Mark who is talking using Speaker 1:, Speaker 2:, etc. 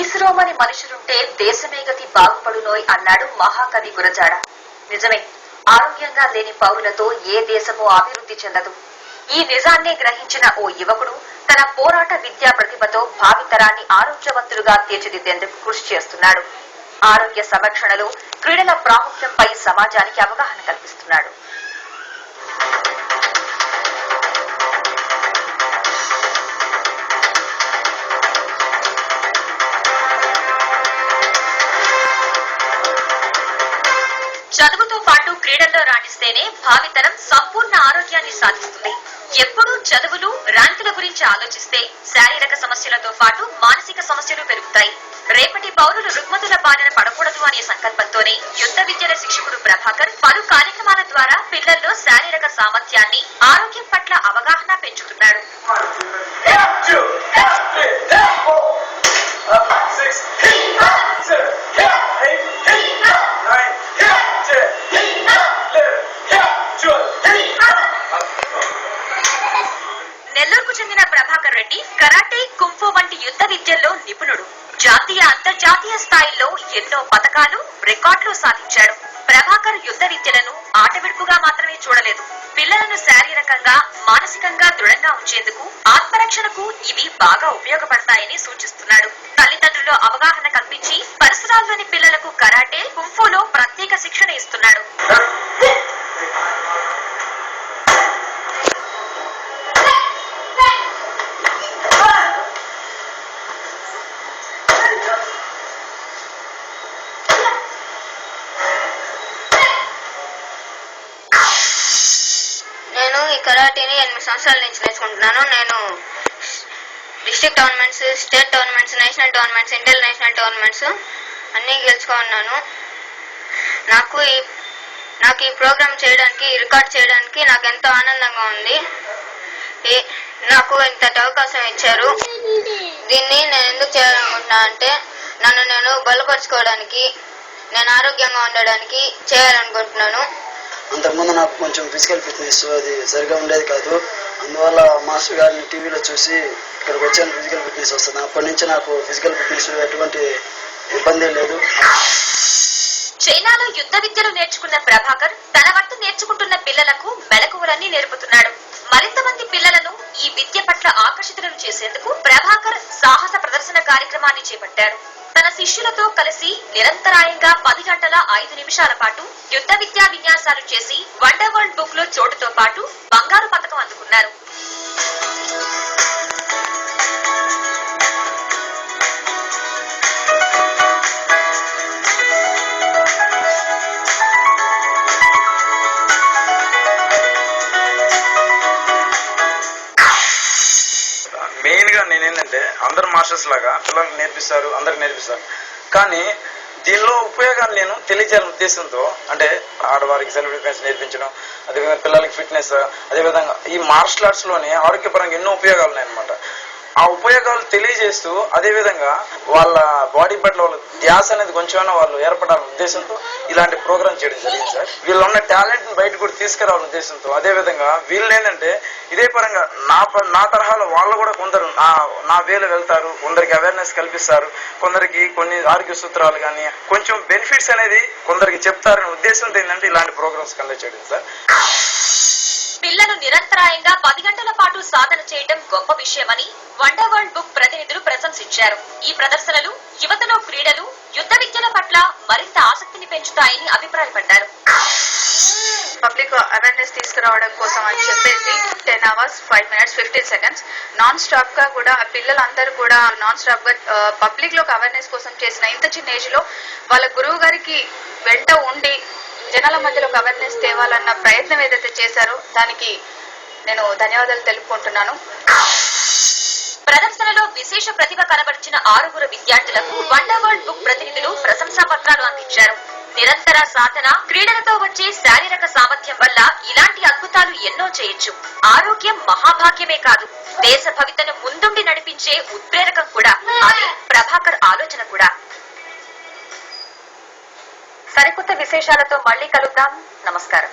Speaker 1: ఈశ్రోమని మనుషులుంటే దేశమే గతి బాగుపడునోయ్ అన్నాడు మహాకవి గురజాడ. నిజమే, ఆరోగ్యంగా లేని పౌరులతో ఏ దేశమూ అభివృద్ధి చెందదు. ఈ నిజాన్నే గ్రహించిన ఓ యువకుడు తన పోరాట విద్యా ప్రతిభతో భావితరాన్ని ఆరోగ్యవంతులుగా తీర్చిదిద్దేందుకు కృషి చేస్తున్నాడు. ఆరోగ్య సంరక్షణలో క్రీడల ప్రాముఖ్యంపై సమాజానికి అవగాహన కల్పిస్తున్నాడు. చదువుతో పాటు క్రీడల్లో రాణిస్తేనే భావితరం సంపూర్ణ ఆరోగ్యాన్ని సాధిస్తుంది. ఎప్పుడూ చదువులు, ర్యాంకుల గురించి ఆలోచిస్తే శారీరక సమస్యలతో పాటు మానసిక సమస్యలు పెరుగుతాయి. రేపటి పౌరులు రుగ్మతుల బారిన పడకూడదు అనే సంకల్పంతోనే యుద్ధ విద్యల శిక్షకుడు ప్రభాకర్ పలు కార్యక్రమాల ద్వారా పిల్లల్లో శారీరక సామర్థ్యాన్ని, ఆరోగ్యం పట్ల అవగాహన పెంచుతున్నాడు. నెల్లూరుకు చెందిన ప్రభాకర్ రెడ్డి కరాటే, కుంఫు వంటి యుద్ధ విద్యల్లో నిపుణుడు. జాతీయ, అంతర్జాతీయ స్థాయిల్లో ఎన్నో పతకాలు, రికార్డులు సాధించాడు. ప్రభాకర్ యుద్ధ విద్యలను ఆట విడుపుగా మాత్రమే చూడలేదు. పిల్లలను శారీరకంగా, మానసికంగా దృఢంగా ఉంచేందుకు, ఆత్మరక్షణకు ఇవి బాగా ఉపయోగపడతాయని సూచిస్తున్నాడు. తల్లిదండ్రులు అవగాహన కల్పించి పరిసరాల్లోని పిల్లలకు కరాటే, కుంఫులో ప్రత్యేక శిక్షణ ఇస్తున్నాడు.
Speaker 2: నేను ఈ కరాటీని 8 సంవత్సరాల నుంచి నేర్చుకుంటున్నాను. నేను district tournaments, state tournaments, national tournaments, international tournaments అన్నీ గెలుచుకున్నాను. నాకు ఈ ప్రోగ్రామ్ చేయడానికి, రికార్డ్ చేయడానికి నాకు ఎంతో ఆనందంగా ఉంది. నాకు ఇంతటి అవకాశం ఇచ్చారు. దీన్ని నేను ఎందుకు చేయాలనుకుంటున్నా అంటే నన్ను నేను బలపరుచుకోవడానికి, నేను ఆరోగ్యంగా ఉండడానికి చేయాలనుకుంటున్నాను.
Speaker 3: అంతకుముందు నాకు కొంచెం ఫిజికల్ ఫిట్నెస్ అది సరిగా ఉండేది కాదు. అందువల్ల మాస్టర్ గారిని టీవీలో చూసి ఇక్కడికి వచ్చాను. ఫిజికల్ ఫిట్నెస్ వస్తుంది. అప్పటి నుంచి నాకు ఫిజికల్ ఫిట్నెస్ ఎటువంటి ఇబ్బంది లేదు.
Speaker 1: చైనాలో యుద్ధ విద్యలు నేర్చుకున్న ప్రభాకర్ తన వంతు నేర్చుకుంటున్న పిల్లలకు మెలకువలన్నీ నేర్పుతున్నాడు. మరింత మంది పిల్లలను ఈ విద్య పట్ల ఆకర్షితులను చేసేందుకు ప్రభాకర్ సాహస ప్రదర్శన కార్యక్రమాన్ని చేపట్టాడు. తన శిష్యులతో కలిసి నిరంతరాయంగా 10 గంటల 5 నిమిషాల పాటు యుద్ధ విద్యా విన్యాసాలు చేసి వండర్ వరల్డ్ బుక్ లో చోటుతో పాటు బంగారు పతకం అందుకున్నారు.
Speaker 4: మెయిన్ గా నేనేంటంటే అందరు మాస్టర్స్ లాగా పిల్లలకు నేర్పిస్తారు, అందరికి నేర్పిస్తారు. కానీ దీనిలో ఉపయోగాలు నేను తెలియజేయాలని ఉద్దేశంతో, అంటే ఆడవారికి సెల్ఫ్ డిఫెన్స్ నేర్పించడం, అదేవిధంగా పిల్లలకి ఫిట్నెస్, అదేవిధంగా ఈ మార్షల్ ఆర్ట్స్ లోనే ఆరోగ్యపరంగా ఎన్నో ఉపయోగాలు ఉన్నాయన్నమాట. ఆ ఉపయోగాలు తెలియజేస్తూ అదేవిధంగా వాళ్ళ బాడీ పట్ల వాళ్ళ ధ్యాస అనేది కొంచెమైనా వాళ్ళు ఏర్పడాలనే ఉద్దేశంతో ఇలాంటి ప్రోగ్రామ్ చేయడం జరిగింది సార్. వీళ్ళు ఉన్న టాలెంట్ ని బయట కూడా తీసుకురావాలనే ఉద్దేశంతో, అదేవిధంగా వీళ్ళు ఏంటంటే ఇదే పరంగా నా తరహాలో వాళ్ళు కూడా కొందరు నా వేలు వెళ్తారు, కొందరికి అవేర్నెస్ కల్పిస్తారు, కొందరికి కొన్ని ఆరోగ్య సూత్రాలు కానీ కొంచెం బెనిఫిట్స్ అనేది కొందరికి చెప్తారనే ఉద్దేశంతో ఏంటంటే ఇలాంటి ప్రోగ్రామ్స్ కండక్ట్ చేయడం సార్.
Speaker 1: పిల్లలు నిరంతరాయంగా 10 గంటల పాటు సాధన చేయడం గొప్ప విషయమని వండర్ వరల్డ్ బుక్ ప్రతినిధులు ప్రశంసించారు. ఈ ప్రదర్శనలు యువతలో క్రీడలు, యుద్ధ విద్యల పట్ల మరింత ఆసక్తిని పెంచుతాయని అభిప్రాయపడ్డారు.
Speaker 5: పబ్లిక్ అవేర్నెస్ తీసుకురావడం కోసం అని చెప్పేసి 10 hours 5 minutes 15 seconds non stop గా కూడా పిల్లలందరూ కూడా నాన్ స్టాప్ గా పబ్లిక్ లోకి అవేర్నెస్ కోసం చేసిన ఇంత చిన్న ఏజ్ లో వాళ్ళ గురువు గారికి వెంట ఉండి జనాల మధ్యలో అవేర్నెస్ తేవాలన్న ప్రయత్నం ఏదైతే చేశారో దానికి నేను ధన్యవాదాలు తెలుపుకుంటున్నాను.
Speaker 1: ప్రదర్శనలో విశేష ప్రతిభ కనబరిచిన 6 విద్యార్థులకు వండర్ వరల్డ్ బుక్ ప్రతినిధులు ప్రశంసా పత్రాలు అందించారు. నిరంతర సాధన, క్రీడలతో వచ్చే శారీరక సామర్థ్యం వల్ల ఇలాంటి అద్భుతాలు ఎన్నో చేయొచ్చు. ఆరోగ్యం మహాభాగ్యమే కాదు, దేశ భవితను ముందుండి నడిపించే ఉత్ప్రేరకం కూడా. అది ప్రభాకర్ ఆలోచన కూడా. సరికొత్త విశేషాలతో మళ్లీ కలుద్దాం. నమస్కారం.